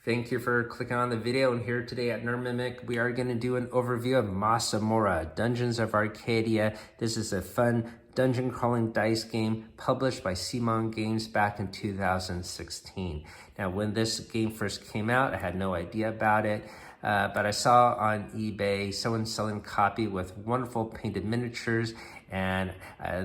Thank you for clicking on the video, and here today at Nerd Mimic, we are going to do an overview of Masmorra, Dungeons of Arcadia. This is a fun dungeon crawling dice game published by Simon Games back in 2016. Now, when this game first came out, I had no idea about it, but I saw on eBay someone selling a copy with wonderful painted miniatures, and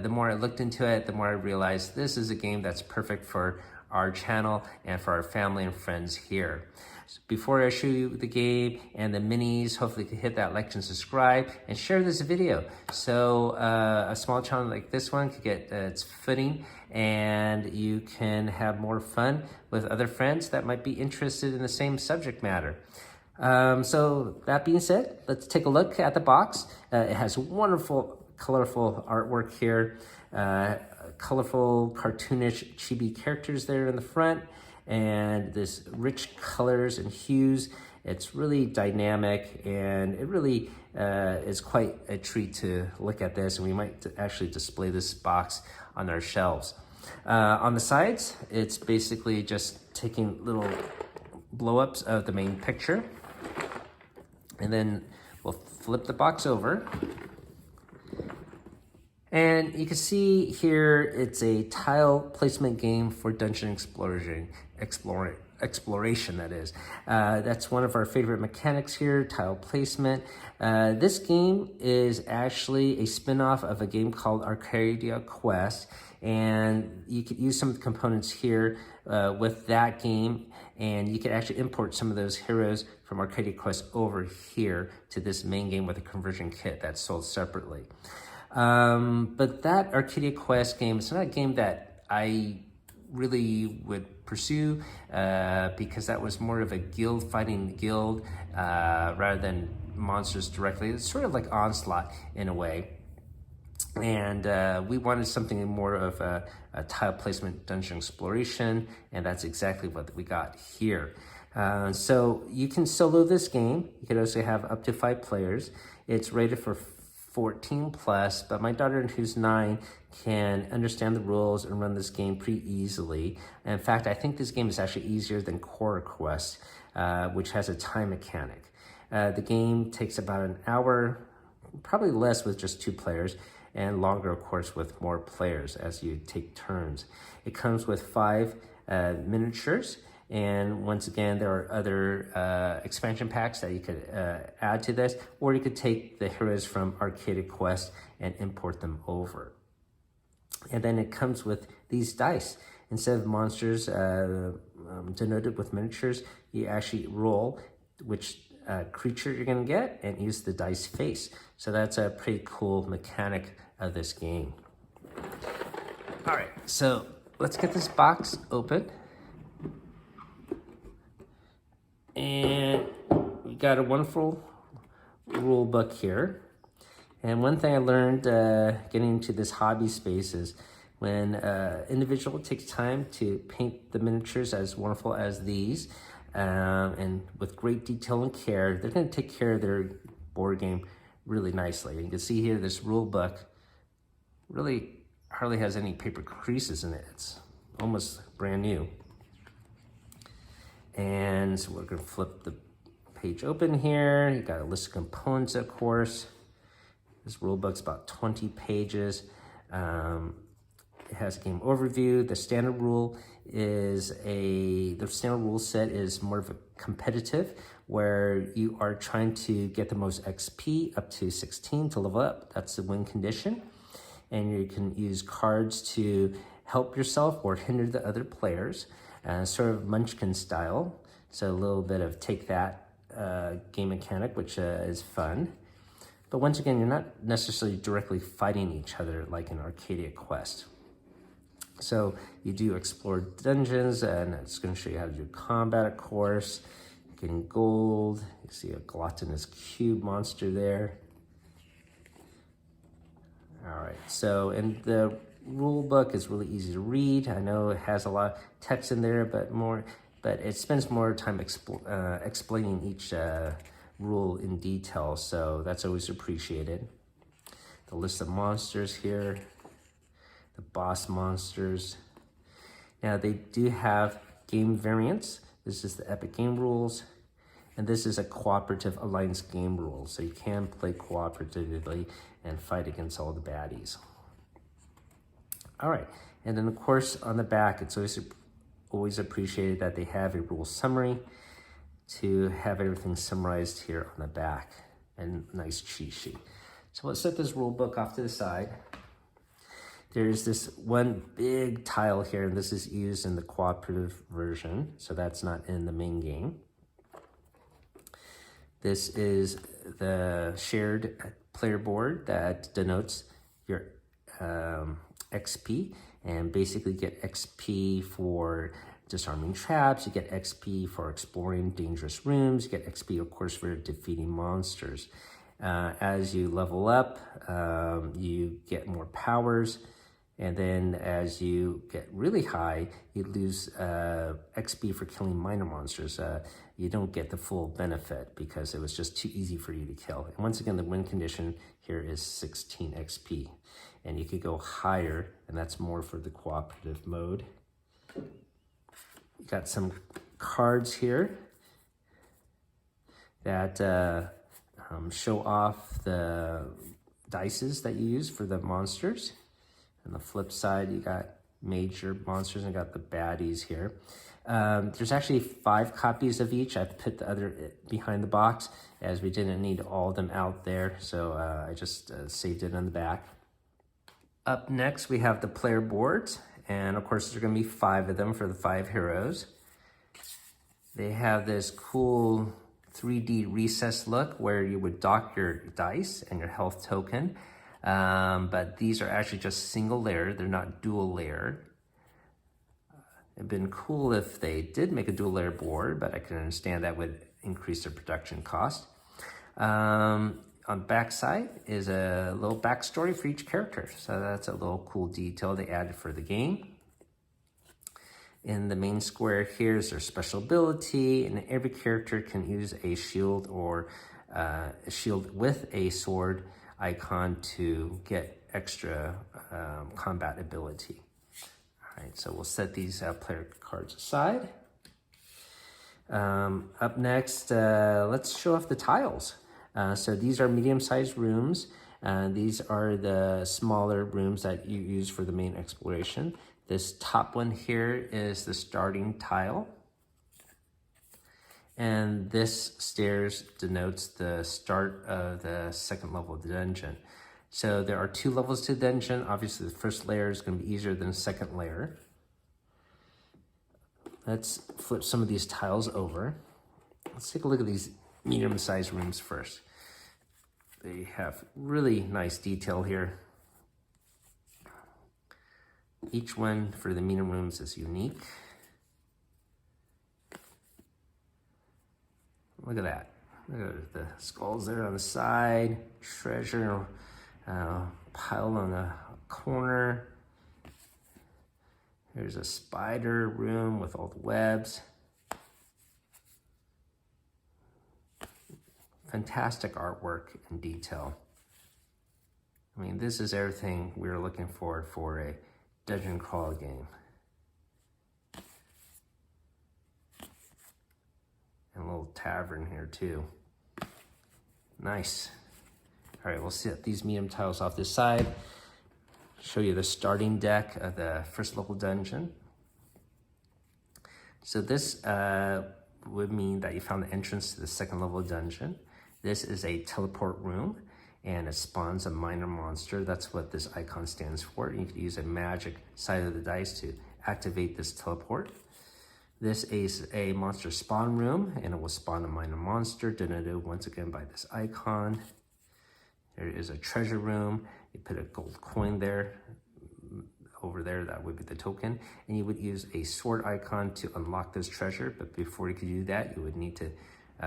the more I looked into it, the more I realized this is a game that's perfect for our channel and for our family and friends here. So before I show you the game and the minis, hopefully you can hit that like and subscribe and share this video. So a small channel like this one could get its footing, and you can have more fun with other friends that might be interested in the same subject matter. So that being said, let's take a look at the box. It has wonderful, colorful artwork here. Colorful, cartoonish chibi characters there in the front, and this rich colors and hues. It's really dynamic, and it really is quite a treat to look at this, and we might actually display this box on our shelves. On the sides, it's basically just taking little blow-ups of the main picture, and then we'll flip the box over. And you can see here, it's a tile placement game for dungeon exploration, that is. That's one of our favorite mechanics here, tile placement. This game is actually a spin-off of a game called Arcadia Quest, and you could use some of the components here with that game, and you can actually import some of those heroes from Arcadia Quest over here to this main game with a conversion kit that's sold separately. But that Arcadia Quest game, it's not a game that I really would pursue because that was more of a guild fighting guild rather than monsters directly. It's sort of like Onslaught in a way. And we wanted something more of a tile placement dungeon exploration, and that's exactly what we got here. So you can solo this game. You can also have up to 5 players. It's rated for 14 plus, but my daughter, who's 9, can understand the rules and run this game pretty easily. In fact, I think this game is actually easier than Core Quest, which has a time mechanic. The game takes about an hour, probably less with just 2 players, and longer, of course, with more players as you take turns. It comes with 5 miniatures. And once again, there are other expansion packs that you could add to this, or you could take the heroes from Arcadia Quest and import them over. And then it comes with these dice. Instead of monsters denoted with miniatures, you actually roll which creature you're going to get and use the dice face. So that's a pretty cool mechanic of this game. All right, so let's get this box open. And we got a wonderful rule book here. And one thing I learned getting into this hobby space is when individual takes time to paint the miniatures as wonderful as these, and with great detail and care, they're going to take care of their board game really nicely. And you can see here, this rule book really hardly has any paper creases in it. It's almost brand new. And so we're going to flip the page open here. You got a list of components, of course. This rule book's about 20 pages. It has a game overview. The standard rule set is more of a competitive, where you are trying to get the most XP up to 16 to level up. That's the win condition. And you can use cards to help yourself or hinder the other players. Sort of Munchkin style, so a little bit of take that game mechanic, which is fun. But once again, you're not necessarily directly fighting each other like in Arcadia Quest. So you do explore dungeons, and it's going to show you how to do combat, of course. Getting gold. You see a gluttonous cube monster there. All right, so in the rule book is really easy to read. I know it has a lot of text in there, but it spends more time explaining each rule in detail, so that's always appreciated. The list of monsters here, the boss monsters. Now they do have game variants. This is the epic game rules. And this is a cooperative alliance game rule. So you can play cooperatively and fight against all the baddies. All right, and then of course on the back, it's always appreciated that they have a rule summary to have everything summarized here on the back, and nice cheat sheet. So let's set this rule book off to the side. There's this one big tile here, and this is used in the cooperative version, so that's not in the main game. This is the shared player board that denotes your XP, and basically get XP for disarming traps, you get XP for exploring dangerous rooms, you get XP of course for defeating monsters. As you level up, you get more powers, and then as you get really high, you lose XP for killing minor monsters. You don't get the full benefit because it was just too easy for you to kill. And once again, the win condition here is 16 XP. And you could go higher, and that's more for the cooperative mode. You got some cards here that show off the dices that you use for the monsters. On the flip side, you got major monsters and got the baddies here. There's actually 5 copies of each. I've put the other behind the box as we didn't need all of them out there, so I just saved it on the back. Up next, we have the player boards, and of course there's going to be 5 of them for the 5 heroes. They have this cool 3D recess look where you would dock your dice and your health token, but these are actually just single layer. They're not dual layer. It'd been cool if they did make a dual layer board, but I can understand that would increase their production cost. On the back side is a little backstory for each character. So that's a little cool detail they added for the game. In the main square here is their special ability, and every character can use a shield or a shield with a sword icon to get extra combat ability. All right, so we'll set these player cards aside. Up next, let's show off the tiles. So these are medium-sized rooms. These are the smaller rooms that you use for the main exploration. This top one here is the starting tile. And this stairs denotes the start of the second level of the dungeon. So there are 2 levels to the dungeon. Obviously, the first layer is going to be easier than the second layer. Let's flip some of these tiles over. Let's take a look at these medium-sized rooms first. They have really nice detail here. Each one for the medium rooms is unique. Look at that. Look at the skulls there on the side, treasure pile on the corner. There's a spider room with all the webs. Fantastic artwork and detail. I mean, this is everything we were looking for a dungeon crawl game. And a little tavern here too. Nice. All right, we'll set these medium tiles off this side. Show you the starting deck of the first level dungeon. So this would mean that you found the entrance to the second level dungeon. This is a teleport room, and it spawns a minor monster. That's what this icon stands for. You could use a magic side of the dice to activate this teleport. This is a monster spawn room, and it will spawn a minor monster, denoted once again by this icon. There is a treasure room. You put a gold coin there, over there, that would be the token. And you would use a sword icon to unlock this treasure, but before you could do that, you would need to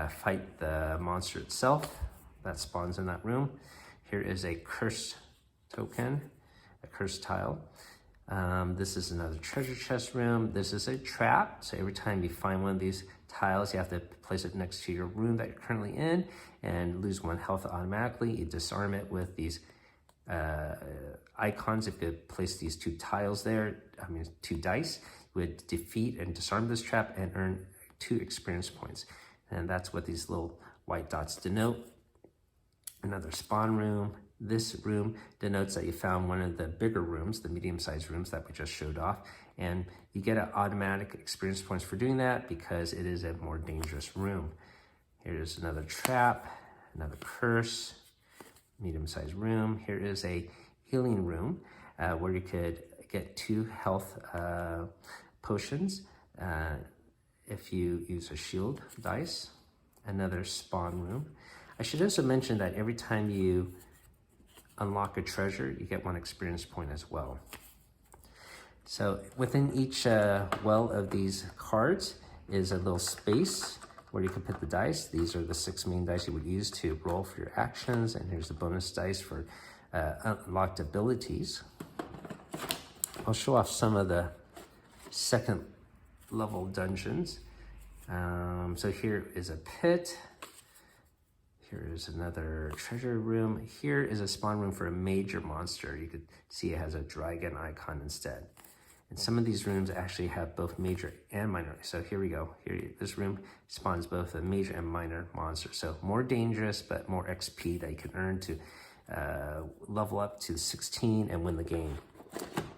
fight the monster itself that spawns in that room. Here is a curse token, a curse tile. This is another treasure chest room. This is a trap. So every time you find one of these tiles, you have to place it next to your room that you're currently in and lose 1 health automatically. You disarm it with these icons. If you place these 2 tiles there, 2 dice, you would defeat and disarm this trap and earn 2 experience points. And that's what these little white dots denote. Another spawn room. This room denotes that you found one of the bigger rooms, the medium-sized rooms that we just showed off. And you get an automatic experience points for doing that because it is a more dangerous room. Here's another trap, another curse, medium-sized room. Here is a healing room where you could get 2 health potions if you use a shield dice. Another spawn room. I should also mention that every time you unlock a treasure, you get 1 experience point as well. So within each well of these cards is a little space where you can put the dice. These are the 6 main dice you would use to roll for your actions, and here's the bonus dice for unlocked abilities. I'll show off some of the 2nd level dungeons. So here is a pit. Here is another treasure room. Here is a spawn room for a major monster. You could see it has a dragon icon instead. And some of these rooms actually have both major and minor. So here we go. This room spawns both a major and minor monster. So more dangerous, but more XP that you can earn to level up to 16 and win the game.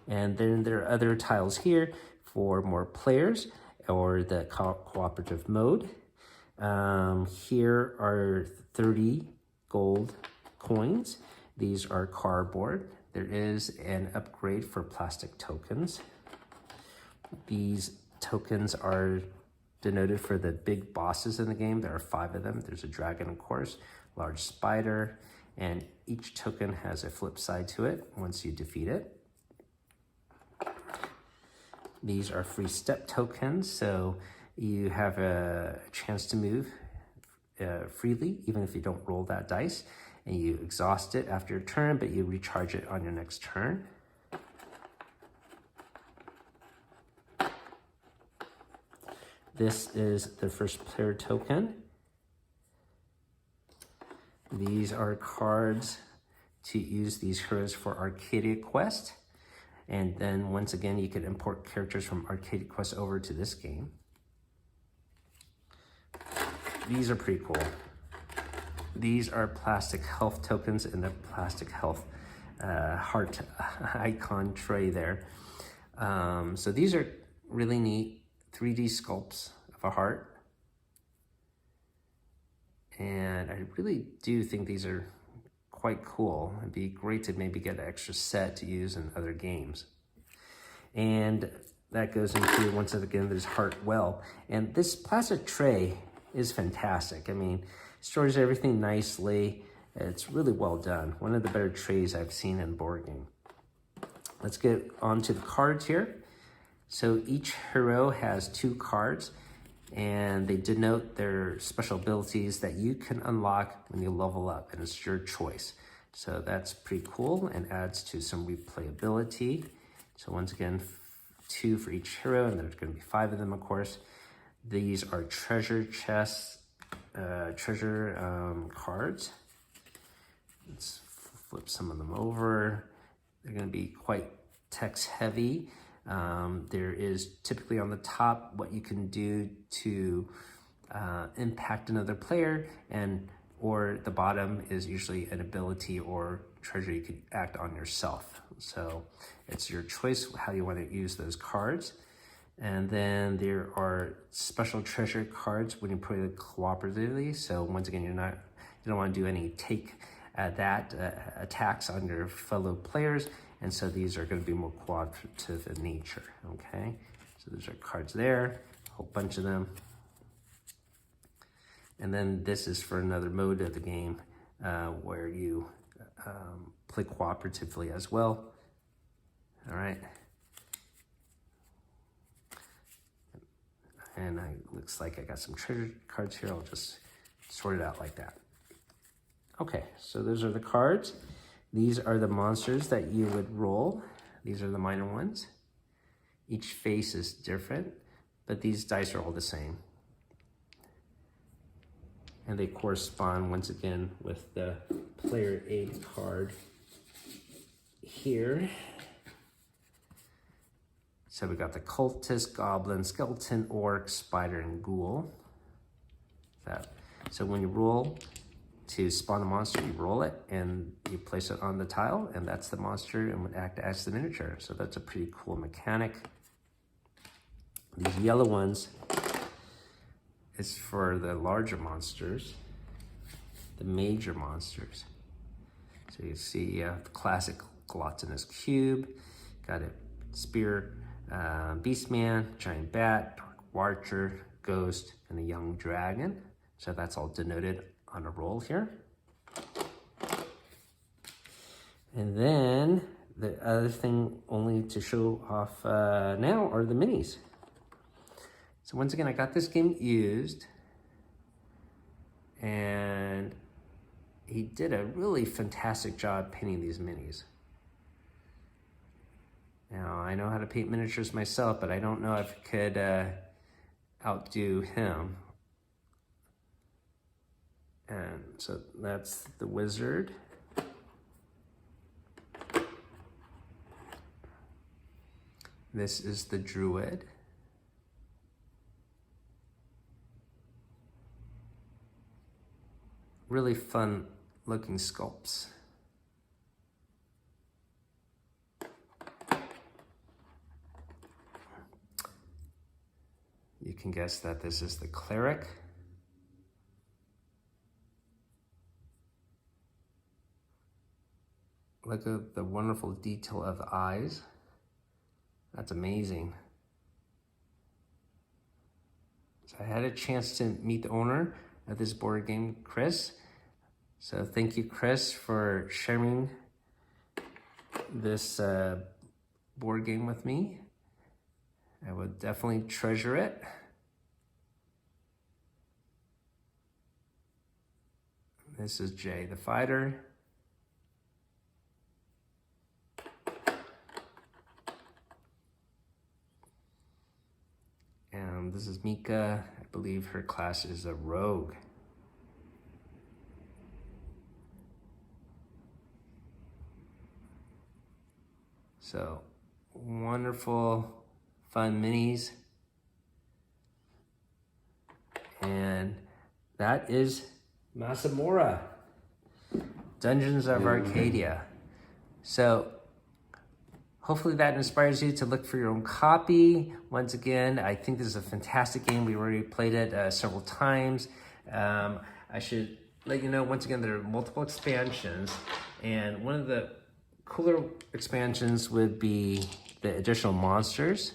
And then there are other tiles here for more players or the cooperative mode. Here are 30 gold coins. These are cardboard. There is an upgrade for plastic tokens. These tokens are denoted for the big bosses in the game. There are 5 of them. There's a dragon, of course, large spider, and each token has a flip side to it once you defeat it. These are free step tokens, so you have a chance to move freely, even if you don't roll that dice, and you exhaust it after your turn, but you recharge it on your next turn. This is the first player token. These are cards to use these heroes for Arcadia Quest. And then once again, you could import characters from Arcadia Quest over to this game. These are pretty cool. These are plastic health tokens in the plastic health heart icon tray there. So these are really neat 3D sculpts of a heart. And I really do think these are quite cool. It'd be great to maybe get an extra set to use in other games. And that goes into, once again, this heart well. And this plastic tray is fantastic. I mean, stores everything nicely. It's really well done. One of the better trays I've seen in board game. Let's get on to the cards here. So each hero has 2 cards, and they denote their special abilities that you can unlock when you level up, and it's your choice. So that's pretty cool and adds to some replayability. So once again, 2 for each hero, and there's going to be 5 of them, of course. These are treasure chests, cards. Let's flip some of them over. They're going to be quite text heavy. There is typically on the top what you can do to impact another player, or the bottom is usually an ability or treasure you can act on yourself. So it's your choice how you want to use those cards. And then there are special treasure cards when you play it cooperatively. So once again, you don't want to do any attacks on your fellow players. And so these are going to be more cooperative in nature, okay? So there's our cards there, a whole bunch of them. And then this is for another mode of the game where you play cooperatively as well. All right. And looks like I got some treasure cards here. I'll just sort it out like that. Okay, so those are the cards. These are the monsters that you would roll. These are the minor ones. Each face is different, but these dice are all the same. And they correspond once again with the player aid card here. So we got the cultist, goblin, skeleton, orc, spider, and ghoul. So when you roll to spawn a monster, you roll it and you place it on the tile, and that's the monster and would act as the miniature. So that's a pretty cool mechanic. These yellow ones is for the larger monsters, the major monsters. So you see the classic gluttonous cube, got a spear, beastman, giant bat, dark watcher, ghost, and a young dragon. So that's all denoted on a roll here. And then the other thing only to show off now are the minis. So once again, I got this game used, and he did a really fantastic job painting these minis. Now, I know how to paint miniatures myself, but I don't know if I could outdo him. And so that's the wizard. This is the druid. Really fun looking sculpts. You can guess that this is the cleric. Look at the wonderful detail of the eyes. That's amazing. So I had a chance to meet the owner of this board game, Chris. So thank you, Chris, for sharing this board game with me. I would definitely treasure it. This is Jay the fighter. And this is Mika. I believe her class is a rogue. So wonderful, fun minis. And that is Masmorra, Dungeons of Arcadia. So hopefully that inspires you to look for your own copy. Once again, I think this is a fantastic game. We already played it several times. I should let you know, once again, there are multiple expansions, and one of the cooler expansions would be the additional monsters.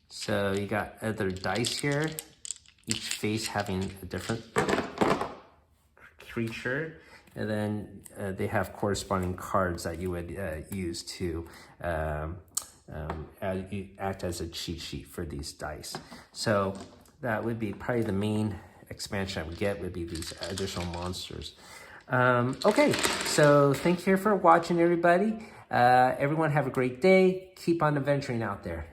So you got other dice here, each face having a different creature, and then they have corresponding cards that you would use to act as a cheat sheet for these dice. So that would be probably the main expansion I would get, would be these additional monsters. Okay, so thank you for watching, everybody. Everyone have a great day. Keep on adventuring out there.